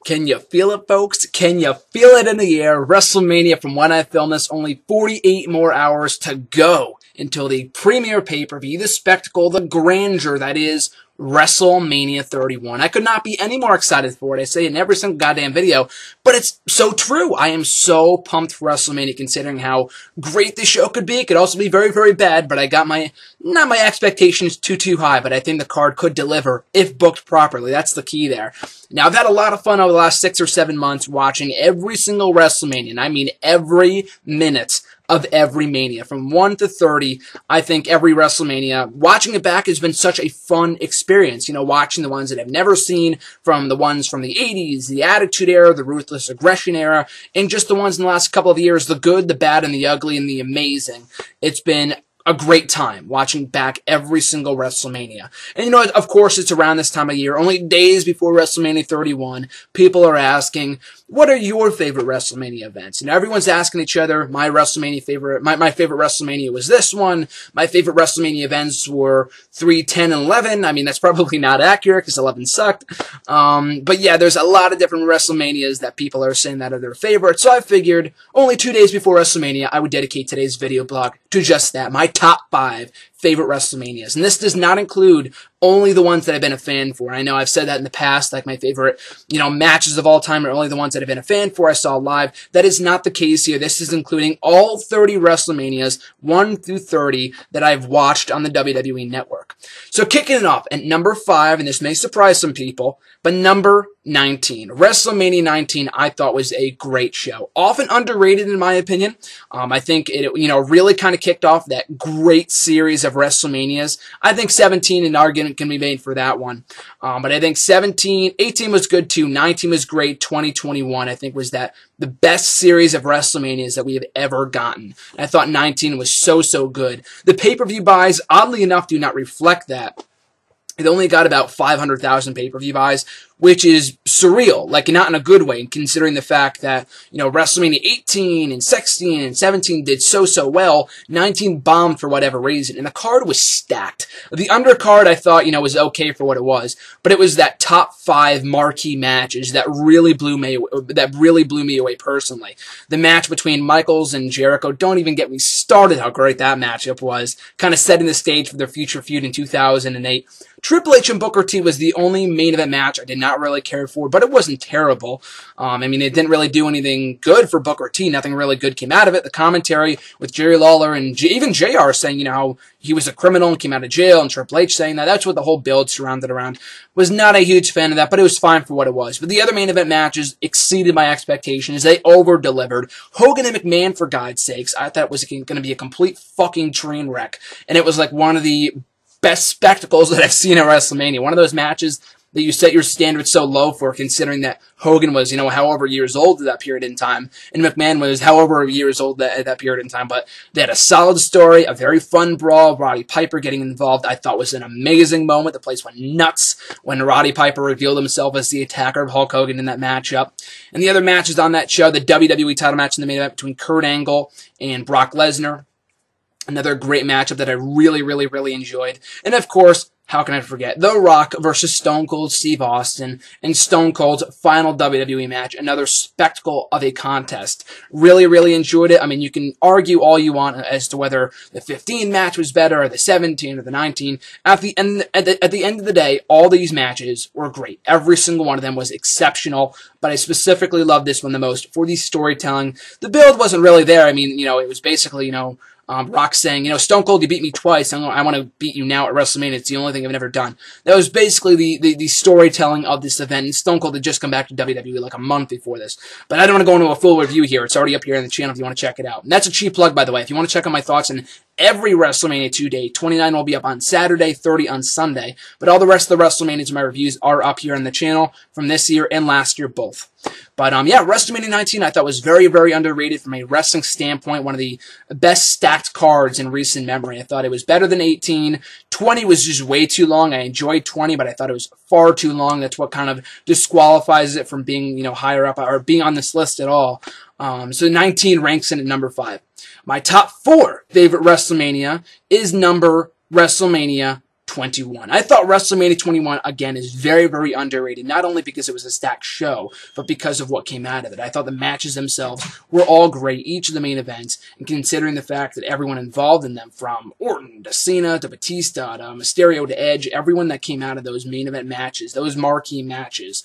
Can you feel it, folks? Can you feel it in the air? WrestleMania, from when I film this, only 48 more hours to go until the premier pay-per-view, the spectacle, the grandeur that is WrestleMania 31. I could not be any more excited for it. I say it in every single goddamn video, but it's so true. I am so pumped for WrestleMania, considering how great this show could be. It could also be very, very bad, but I got not my expectations too high, but I think the card could deliver if booked properly. That's the key there. Now, I've had a lot of fun over the last 6 or 7 months watching every single WrestleMania, and I mean every minute of every Mania. From 1 to 30, I think every WrestleMania, watching it back has been such a fun experience. You know, watching the ones that I've never seen, from the ones from the 80s, the Attitude Era, the Ruthless Aggression Era, and just the ones in the last couple of years, the good, the bad, and the ugly, and the amazing. It's been a great time watching back every single WrestleMania. And you know, of course, it's around this time of year, only days before WrestleMania 31, people are asking, what are your favorite WrestleMania events? And everyone's asking each other, my favorite WrestleMania was this one. My favorite WrestleMania events were 3, 10, and 11. I mean, that's probably not accurate because 11 sucked. But yeah, there's a lot of different WrestleManias that people are saying that are their favorite. So I figured only 2 days before WrestleMania, I would dedicate today's video blog to just that, my top 5 favorite WrestleManias. And this does not include only the ones that I've been a fan for. I know I've said that in the past, like my favorite, matches of all time are only the ones that I've been a fan for, I saw live. That is not the case here. This is including all 30 WrestleManias, 1 through 30, that I've watched on the WWE Network. So kicking it off at number 5, and this may surprise some people, but number 19. WrestleMania 19, I thought, was a great show. Often underrated, in my opinion. I think it, really kind of kicked off that great series of WrestleManias. I think 17, an argument can be made for that one. But I think 18 was good too. 19 was great. 2021, I think, was the best series of WrestleManias that we have ever gotten. And I thought 19 was so good. The pay-per-view buys, oddly enough, do not reflect that. It only got about 500,000 pay-per-view buys, which is surreal, like not in a good way, considering the fact that, WrestleMania 18 and 16 and 17 did so well. 19 bombed for whatever reason, and the card was stacked. The undercard, I thought, was okay for what it was, but it was that top 5 marquee matches that really blew me away personally. The match between Michaels and Jericho, don't even get me started how great that matchup was, kind of setting the stage for their future feud in 2008. Triple H and Booker T was the only main event match I did not really care for, but it wasn't terrible. I mean, it didn't really do anything good for Booker T. Nothing really good came out of it. The commentary with Jerry Lawler and even JR saying, how he was a criminal and came out of jail, and Triple H saying that. That's what the whole build surrounded around. Was not a huge fan of that, but it was fine for what it was. But the other main event matches exceeded my expectations. They over-delivered. Hogan and McMahon, for God's sakes, I thought it was going to be a complete fucking train wreck. And it was like one of the best spectacles that I've seen at WrestleMania. One of those matches that you set your standards so low for, considering that Hogan was, however years old at that period in time, and McMahon was however years old at that period in time. But they had a solid story, a very fun brawl. Roddy Piper getting involved, I thought, was an amazing moment. The place went nuts when Roddy Piper revealed himself as the attacker of Hulk Hogan in that matchup. And the other matches on that show, the WWE title match in the main event between Kurt Angle and Brock Lesnar. Another great matchup that I really enjoyed. And of course, how can I forget? The Rock versus Stone Cold Steve Austin and Stone Cold's final WWE match. Another spectacle of a contest. Really enjoyed it. I mean, you can argue all you want as to whether the 15 match was better or the 17 or the 19. At the end of the day, all these matches were great. Every single one of them was exceptional, but I specifically loved this one the most for the storytelling. The build wasn't really there. I mean, it was basically, Rock saying, Stone Cold, you beat me twice. I want to beat you now at WrestleMania. It's the only thing I've never done. That was basically the storytelling of this event. And Stone Cold had just come back to WWE like a month before this. But I don't want to go into a full review here. It's already up here on the channel if you want to check it out. And that's a cheap plug, by the way. If you want to check out my thoughts on every WrestleMania 2 day, 29 will be up on Saturday, 30 on Sunday. But all the rest of the WrestleManias and my reviews are up here on the channel from this year and last year both. But yeah, WrestleMania 19 I thought was very underrated from a wrestling standpoint. One of the best stacked cards in recent memory. I thought it was better than 18. 20 was just way too long. I enjoyed 20, but I thought it was far too long. That's what kind of disqualifies it from being, higher up or being on this list at all. So 19 ranks in at number 5. My top 4 favorite WrestleMania is number WrestleMania 21. I thought WrestleMania 21, again, is very, very underrated, not only because it was a stacked show, but because of what came out of it. I thought the matches themselves were all great, each of the main events, and considering the fact that everyone involved in them, from Orton to Cena to Batista to Mysterio to Edge, everyone that came out of those main event matches, those marquee matches,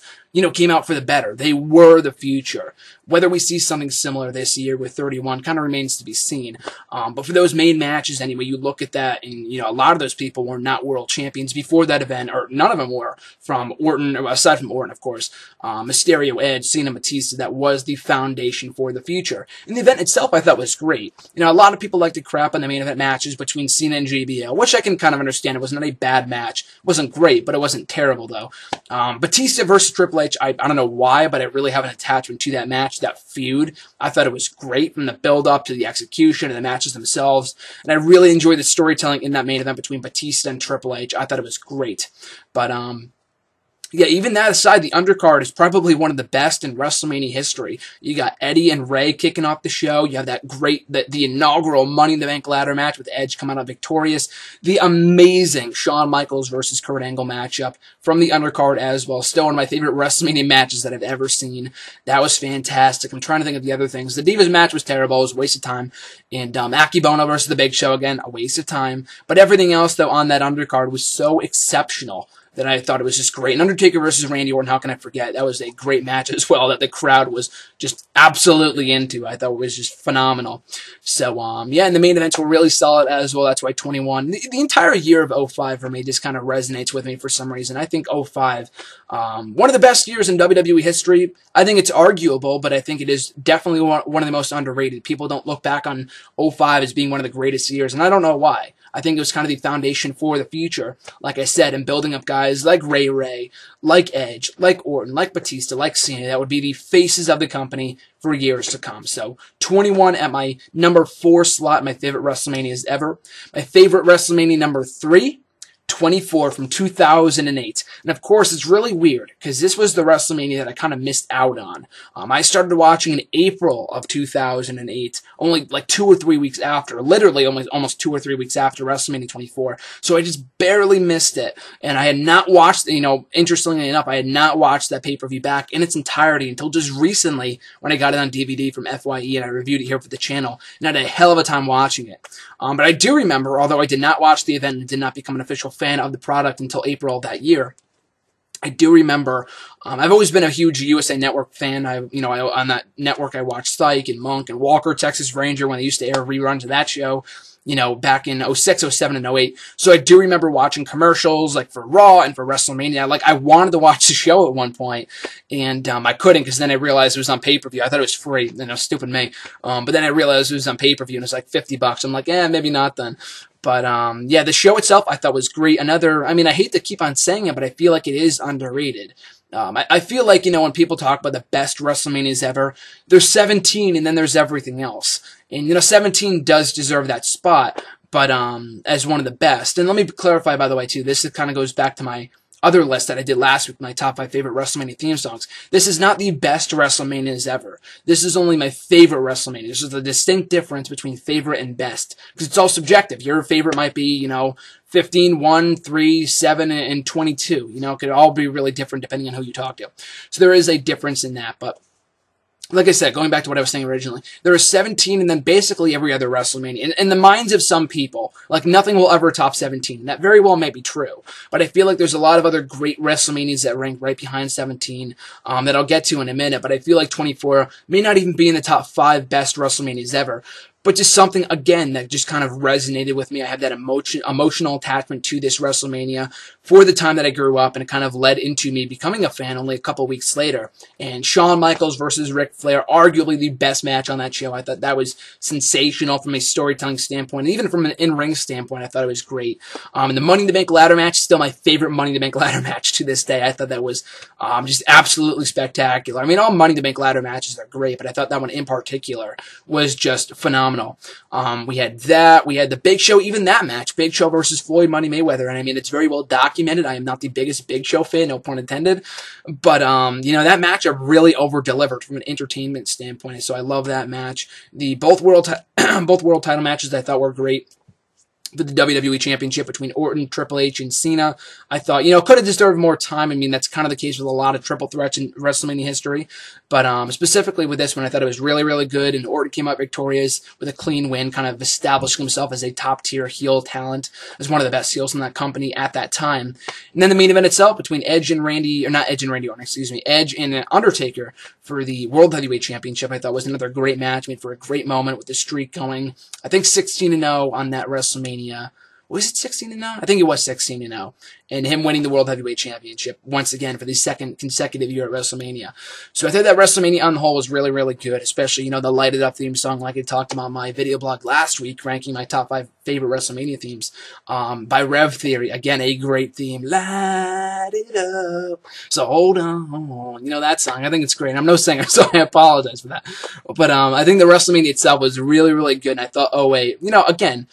came out for the better. They were the future. Whether we see something similar this year with 31 kind of remains to be seen. But for those main matches, anyway, you look at that, and, a lot of those people were not world champions before that event, or none of them were, from Orton, aside from Orton, of course, Mysterio, Edge, Cena, Batista. That was the foundation for the future. And the event itself, I thought, was great. A lot of people like to crap on the main event matches between Cena and JBL, which I can kind of understand. It was not a bad match. It wasn't great, but it wasn't terrible, though. Batista versus Triple H, I don't know why, but I really have an attachment to that match, that feud. I thought it was great from the build-up to the execution and the matches themselves, and I really enjoyed the storytelling in that main event between Batista and Triple H. I thought it was great. But, yeah, even that aside, the undercard is probably one of the best in WrestleMania history. You got Eddie and Rey kicking off the show. You have that great, the inaugural Money in the Bank ladder match with Edge coming out victorious. The amazing Shawn Michaels versus Kurt Angle matchup from the undercard as well. Still one of my favorite WrestleMania matches that I've ever seen. That was fantastic. I'm trying to think of the other things. The Divas match was terrible. It was a waste of time. And Akebono versus The Big Show, again, a waste of time. But everything else, though, on that undercard was so exceptional that I thought it was just great. And Undertaker versus Randy Orton, how can I forget? That was a great match as well that the crowd was just absolutely into. I thought it was just phenomenal. So, yeah, and the main events were really solid as well. That's why 21. The entire year of 05 for me just kind of resonates with me for some reason. I think 05, one of the best years in WWE history. I think it's arguable, but I think it is definitely one of the most underrated. People don't look back on 05 as being one of the greatest years, and I don't know why. I think it was kind of the foundation for the future, like I said, and building up guys like Ray, like Edge, like Orton, like Batista, like Cena. That would be the faces of the company for years to come. So 21 at my number 4 slot, my favorite WrestleManias ever. My favorite WrestleMania number 3, 24 from 2008. And of course, it's really weird because this was the WrestleMania that I kind of missed out on. I started watching in April of 2008, only like 2 or 3 weeks after, literally almost 2 or 3 weeks after WrestleMania 24. So I just barely missed it. And I had not watched, interestingly enough, I had not watched that pay-per-view back in its entirety until just recently when I got it on DVD from FYE and I reviewed it here for the channel. And I had a hell of a time watching it. But I do remember, although I did not watch the event and did not become an official fan of the product until April of that year, I do remember, I've always been a huge USA Network fan. On that network I watched Psych and Monk and Walker, Texas Ranger when they used to air reruns of that show, back in 06, 07, and 08. So I do remember watching commercials, like for Raw and for WrestleMania. Like, I wanted to watch the show at one point, and I couldn't because then I realized it was on pay-per-view. I thought it was free, stupid me. But then I realized it was on pay-per-view, and it was like $50. I'm like, maybe not then. But, yeah, the show itself I thought was great. I hate to keep on saying it, but I feel like it is underrated. I feel like, when people talk about the best WrestleManias ever, there's 17 and then there's everything else. And, 17 does deserve that spot, but as one of the best. And let me clarify, by the way, too, this kind of goes back to my other list that I did last week, my top 5 favorite WrestleMania theme songs. This is not the best WrestleManias ever. This is only my favorite WrestleMania. This is the distinct difference between favorite and best, because it's all subjective. Your favorite might be, 15, 1, 3, 7, and 22. It could all be really different depending on who you talk to. So there is a difference in that, but like I said, going back to what I was saying originally, there are 17 and then basically every other WrestleMania. In the minds of some people, like, nothing will ever top 17. And that very well may be true. But I feel like there's a lot of other great WrestleManias that rank right behind 17 that I'll get to in a minute. But I feel like 24 may not even be in the top 5 best WrestleManias ever. But just something, again, that just kind of resonated with me. I have that emotional attachment to this WrestleMania for the time that I grew up, and it kind of led into me becoming a fan only a couple weeks later. And Shawn Michaels versus Ric Flair, arguably the best match on that show. I thought that was sensational from a storytelling standpoint. And even from an in-ring standpoint, I thought it was great. And the Money in the Bank ladder match, still my favorite Money in the Bank ladder match to this day. I thought that was just absolutely spectacular. All Money in the Bank ladder matches are great, but I thought that one in particular was just phenomenal. We had that. We had the Big Show, even that match, Big Show versus Floyd Money Mayweather. And it's very well documented. I am not the biggest Big Show fan, no pun intended. But, that match I really over-delivered from an entertainment standpoint. So I love that match. Both world title matches I thought were great. for the WWE Championship between Orton, Triple H, and Cena. I thought, could have deserved more time. I mean, that's kind of the case with a lot of triple threats in WrestleMania history. But specifically with this one, I thought it was really, really good. And Orton came out victorious with a clean win, kind of establishing himself as a top-tier heel talent, as one of the best heels in that company at that time. And then the main event itself between Edge and Edge and Undertaker for the World Heavyweight Championship, I thought was another great match, made for a great moment with the streak going, I think 16-0 on that WrestleMania. Was it 16-0? I think it was 16-0. And him winning the World Heavyweight Championship once again for the second consecutive year at WrestleMania. So I think that WrestleMania on the whole was really, really good, especially, the Light It Up theme song like I talked about in my video blog last week, ranking my top 5 favorite WrestleMania themes by Rev Theory. Again, a great theme. Light it up. So hold on. That song. I think it's great. I'm no singer, so I apologize for that. But I think the WrestleMania itself was really, really good. And I thought, oh, wait. Again,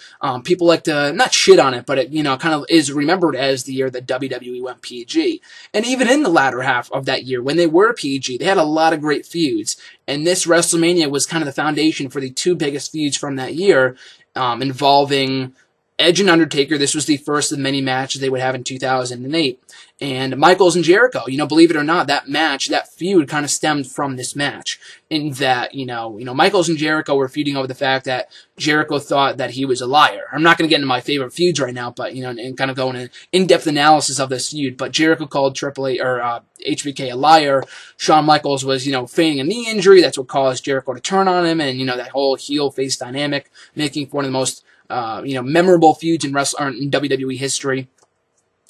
people like to not shit on it, but it, kind of is remembered as the year that WWE went PG. And even in the latter half of that year, when they were PG, they had a lot of great feuds. And this WrestleMania was kind of the foundation for the 2 biggest feuds from that year, involving Edge and Undertaker. This was the first of many matches they would have in 2008. And Michaels and Jericho, believe it or not, that match, that feud kind of stemmed from this match. In that, Michaels and Jericho were feuding over the fact that Jericho thought that he was a liar. I'm not going to get into my favorite feuds right now, but, and kind of go into in-depth analysis of this feud. But Jericho called HBK a liar. Shawn Michaels was, feigning a knee injury. That's what caused Jericho to turn on him. And, that whole heel-face dynamic, making for one of the most memorable feuds in WWE history.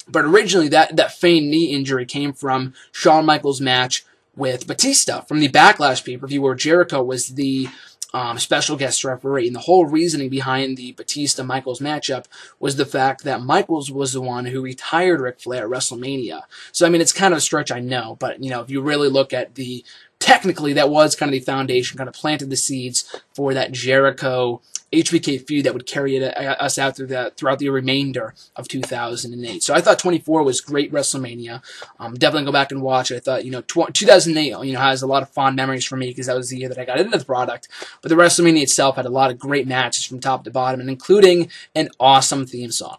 But originally, that feigned knee injury came from Shawn Michaels' match with Batista from the Backlash pay-per-view, where Jericho was the special guest referee. And the whole reasoning behind the Batista-Michaels matchup was the fact that Michaels was the one who retired Ric Flair at WrestleMania. So, I mean, it's kind of a stretch, I know. But, if you really look at technically, that was kind of the foundation, kind of planted the seeds for that Jericho HBK feud that would carry us out throughout the remainder of 2008. So I thought 24 was great WrestleMania. Definitely go back and watch it. I thought, 2008, has a lot of fond memories for me because that was the year that I got into the product. But the WrestleMania itself had a lot of great matches from top to bottom, and including an awesome theme song.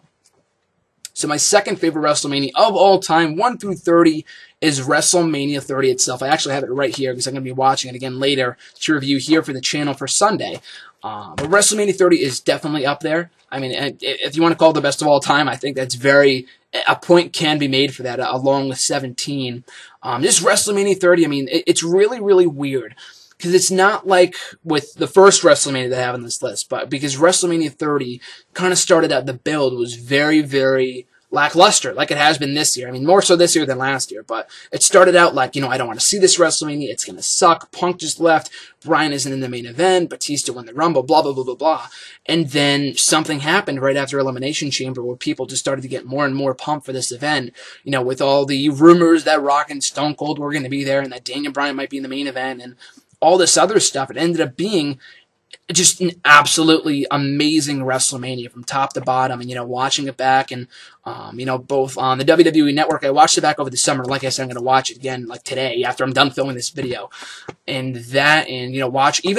So my second favorite WrestleMania of all time, 1 through 30, is WrestleMania 30 itself. I actually have it right here because I'm going to be watching it again later to review here for the channel for Sunday. But WrestleMania 30 is definitely up there. I mean, if you want to call it the best of all time, I think that's a point can be made for that, along with 17. This WrestleMania 30, I mean, it's really, really weird. Because it's not like with the first WrestleMania that I have on this list, but because WrestleMania 30 kind of started out, the build was very, very lackluster, like it has been this year. I mean, more so this year than last year, but it started out like, I don't want to see this WrestleMania, it's going to suck, Punk just left, Bryan isn't in the main event, Batista won the Rumble, blah, blah, blah, blah, blah. And then something happened right after Elimination Chamber where people just started to get more and more pumped for this event, with all the rumors that Rock and Stone Cold were going to be there and that Daniel Bryan might be in the main event and all this other stuff. It ended up being just an absolutely amazing WrestleMania from top to bottom. And, watching it back and, both on the WWE Network, I watched it back over the summer. Like I said, I'm going to watch it again, like today, after I'm done filming this video. And even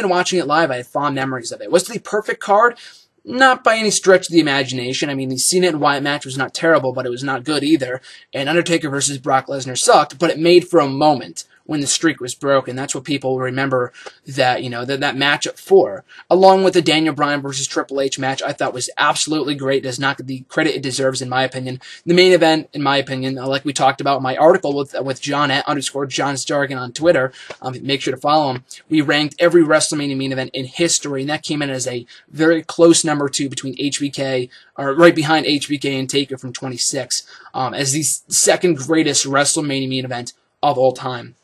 watching it live, I had fond memories of it. Was it the perfect card? Not by any stretch of the imagination. I mean, the Cena and Wyatt match was not terrible, but it was not good either. And Undertaker versus Brock Lesnar sucked, but it made for a moment when the streak was broken. That's what people remember that, that matchup for. Along with the Daniel Bryan versus Triple H match, I thought was absolutely great. Does not get the credit it deserves, in my opinion. The main event, in my opinion, like we talked about in my article with John at _John Stargan on Twitter, make sure to follow him. We ranked every WrestleMania main event in history, and that came in as a very close number 2 between HBK, or right behind HBK and Taker from 26, as the second greatest WrestleMania main event of all time.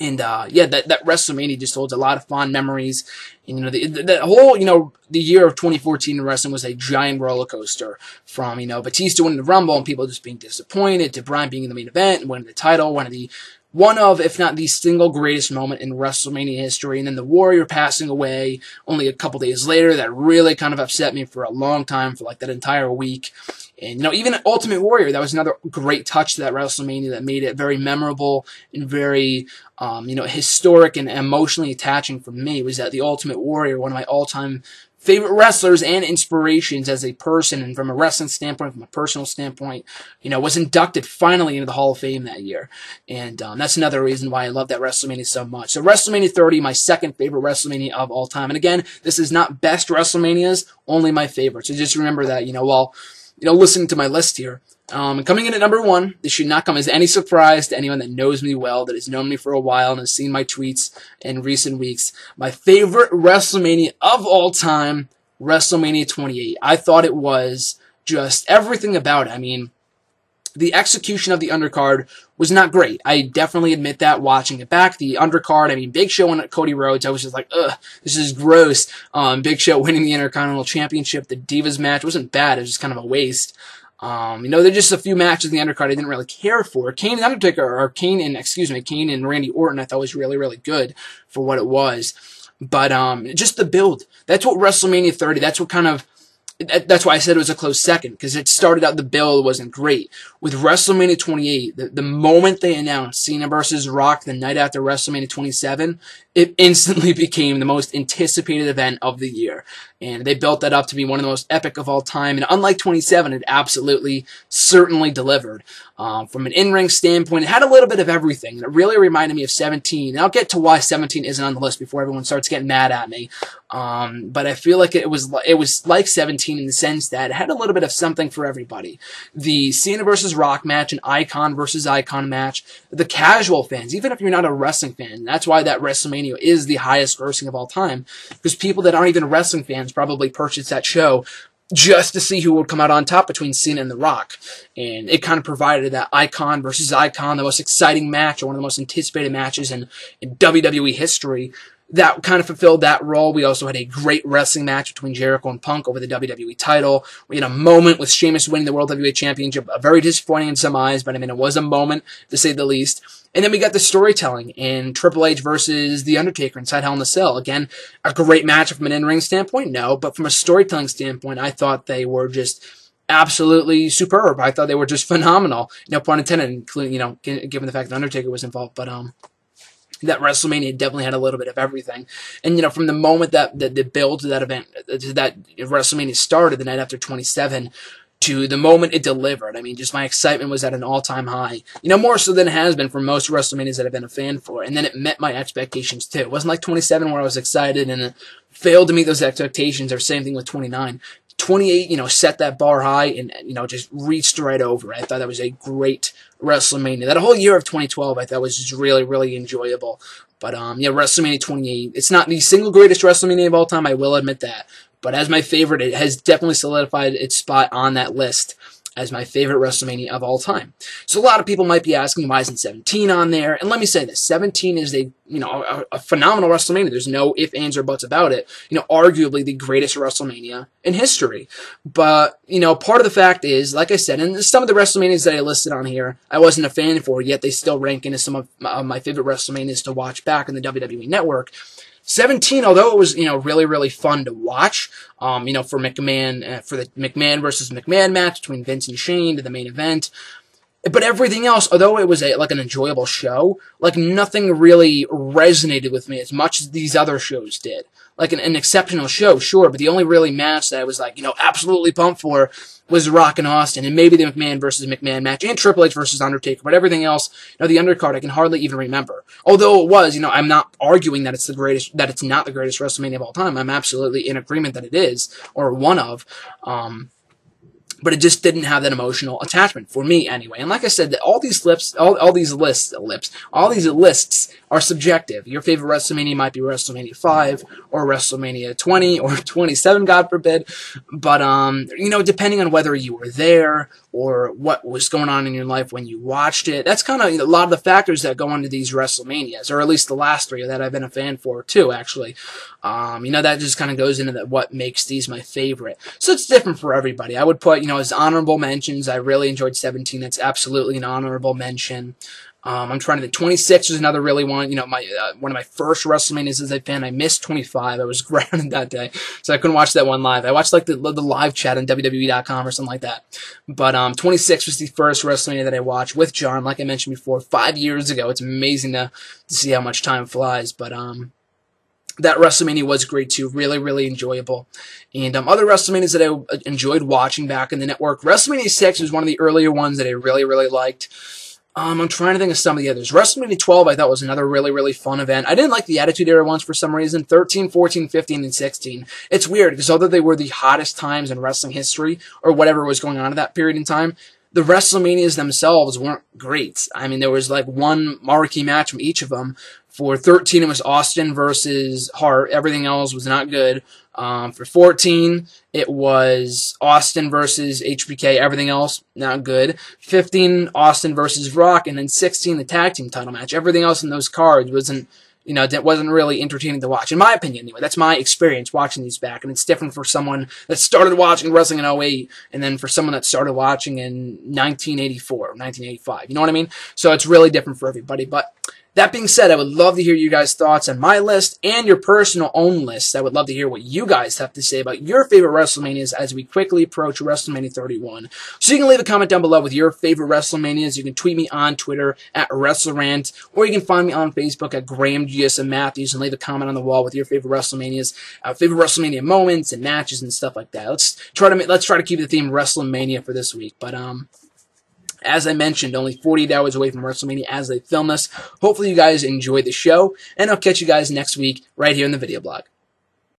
And, that WrestleMania just holds a lot of fond memories. And, the whole, the year of 2014 in wrestling was a giant roller coaster from, Batista winning the Rumble and people just being disappointed to Bryan being in the main event and winning the title, one of, if not the single greatest moment in WrestleMania history. And then the Warrior passing away only a couple days later, that really kind of upset me for a long time, for like that entire week. And, you know, even Ultimate Warrior, that was another great touch to that WrestleMania that made it very memorable and very, you know, historic and emotionally attaching for me, was that the Ultimate Warrior, one of my all-time favorite wrestlers and inspirations as a person, and from a wrestling standpoint, from a personal standpoint, you know, was inducted finally into the Hall of Fame that year. And that's another reason why I love that WrestleMania so much. So WrestleMania 30, my second favorite WrestleMania of all time. And again, this is not best WrestleManias, only my favorite. So just remember that, you know, while, you know, listening to my list here. Coming in at number 1, this should not come as any surprise to anyone that knows me well, that has known me for a while and has seen my tweets in recent weeks. My favorite WrestleMania of all time, WrestleMania 28. I thought it was just everything about it. I mean, the execution of the undercard was not great. I definitely admit that watching it back. The undercard, I mean, Big Show and Cody Rhodes, I was just like, ugh, this is gross. Big Show winning the Intercontinental Championship. The Divas match wasn't bad. It was just kind of a waste. You know, there's just a few matches in the undercard I didn't really care for. Kane and Undertaker, or Kane and Randy Orton, I thought was really, really good for what it was. But just the build. That's what WrestleMania 30, that's what kind of, that's why I said it was a close second, because it started out, the build wasn't great. With WrestleMania 28, the moment they announced Cena versus Rock the night after WrestleMania 27, it instantly became the most anticipated event of the year. And they built that up to be one of the most epic of all time. And unlike 27, it absolutely, certainly delivered. From an in-ring standpoint, it had a little bit of everything. And it really reminded me of 17. And I'll get to why 17 isn't on the list before everyone starts getting mad at me. But I feel like it was like 17 in the sense that it had a little bit of something for everybody. The Cena versus Rock match, an icon versus icon match. The casual fans, even if you're not a wrestling fan, that's why that WrestleMania is the highest grossing of all time. Because people that aren't even wrestling fans probably purchased that show just to see who would come out on top between Cena and The Rock. And it kind of provided that icon versus icon, the most exciting match, or one of the most anticipated matches in WWE history. That kind of fulfilled that role. We also had a great wrestling match between Jericho and Punk over the WWE title. We had a moment with Sheamus winning the World Heavyweight Championship. Very disappointing in some eyes, but I mean, it was a moment, to say the least. And then we got the storytelling in Triple H versus The Undertaker inside Hell in a Cell. Again, a great match from an in-ring standpoint? No, but from a storytelling standpoint, I thought they were just absolutely superb. I thought they were just phenomenal. No pun intended, including, you know, given the fact that Undertaker was involved, but that WrestleMania definitely had a little bit of everything. And, you know, from the moment that the build to that event, to that WrestleMania started the night after 27, to the moment it delivered, I mean, just my excitement was at an all-time high. You know, more so than it has been for most WrestleManias that I've been a fan for. And then it met my expectations, too. It wasn't like 27 where I was excited and it failed to meet those expectations, or same thing with 29. 28, you know, set that bar high and, you know, just reached right over. I thought that was a great WrestleMania. That whole year of 2012, I thought was just really, really enjoyable. But, yeah, WrestleMania 28, it's not the single greatest WrestleMania of all time, I will admit that. But as my favorite, it has definitely solidified its spot on that list as my favorite WrestleMania of all time. So a lot of people might be asking, why isn't 17 on there? And let me say this, 17 is a phenomenal WrestleMania. There's no ifs, ands, or buts about it. You know, arguably the greatest WrestleMania in history. But, you know, part of the fact is, like I said, and some of the WrestleManias that I listed on here, I wasn't a fan for, yet they still rank into some of my favorite WrestleManias to watch back in the WWE Network. 17, although it was, you know, really, really fun to watch, you know, for McMahon, for the McMahon versus McMahon match between Vince and Shane to the main event. But everything else, although it was like an enjoyable show, like nothing really resonated with me as much as these other shows did. Like an exceptional show, sure, but the only really match that I was like, you know, absolutely pumped for was Rock and Austin, and maybe the McMahon versus McMahon match, and Triple H versus Undertaker, but everything else, you know, the undercard, I can hardly even remember. Although it was, you know, I'm not arguing that it's the greatest, that it's not the greatest WrestleMania of all time. I'm absolutely in agreement that it is, or one of, but it just didn't have that emotional attachment for me anyway. And like I said, all these lists are subjective. Your favorite WrestleMania might be WrestleMania 5 or WrestleMania 20 or 27, God forbid. But, you know, depending on whether you were there or what was going on in your life when you watched it, that's kind of, you know, a lot of the factors that go into these WrestleManias, or at least the last three that I've been a fan for too, actually. You know, that just kind of goes into what makes these my favorite. So it's different for everybody. I would put, you know, as honorable mentions, I really enjoyed 17. That's absolutely an honorable mention. I'm trying to think. 26 was another really one. You know, one of my first WrestleManias as a fan. I missed 25. I was grounded that day, so I couldn't watch that one live. I watched like the live chat on WWE.com or something like that. But 26 was the first WrestleMania that I watched with John. Like I mentioned before, 5 years ago. It's amazing to see how much time flies. But that WrestleMania was great too. Really, really enjoyable. And other WrestleManias that I enjoyed watching back in the network. WrestleMania 6 was one of the earlier ones that I really, really liked. I'm trying to think of some of the others. WrestleMania 12 I thought was another really, really fun event. I didn't like the Attitude Era ones for some reason. 13, 14, 15, and 16. It's weird because although they were the hottest times in wrestling history or whatever was going on at that period in time, the WrestleManias themselves weren't great. I mean, there was like one marquee match from each of them. For 13, it was Austin versus Hart. Everything else was not good. For 14, it was Austin versus HBK. Everything else, not good. 15, Austin versus Rock. And then 16, the tag team title match. Everything else in those cards wasn't really entertaining to watch. In my opinion, anyway. That's my experience watching these back. And it's different for someone that started watching wrestling in 08 and then for someone that started watching in 1984 or 1985. You know what I mean? So it's really different for everybody. But that being said, I would love to hear you guys' thoughts on my list and your personal own lists. I would love to hear what you guys have to say about your favorite WrestleManias as we quickly approach WrestleMania 31. So you can leave a comment down below with your favorite WrestleManias. You can tweet me on Twitter at WrestleRant, or you can find me on Facebook at Graham GSM Matthews and leave a comment on the wall with your favorite WrestleManias, favorite WrestleMania moments and matches and stuff like that. Let's try to keep the theme WrestleMania for this week. But as I mentioned, only 48 hours away from WrestleMania as they film this. Hopefully you guys enjoyed the show, and I'll catch you guys next week right here in the video blog.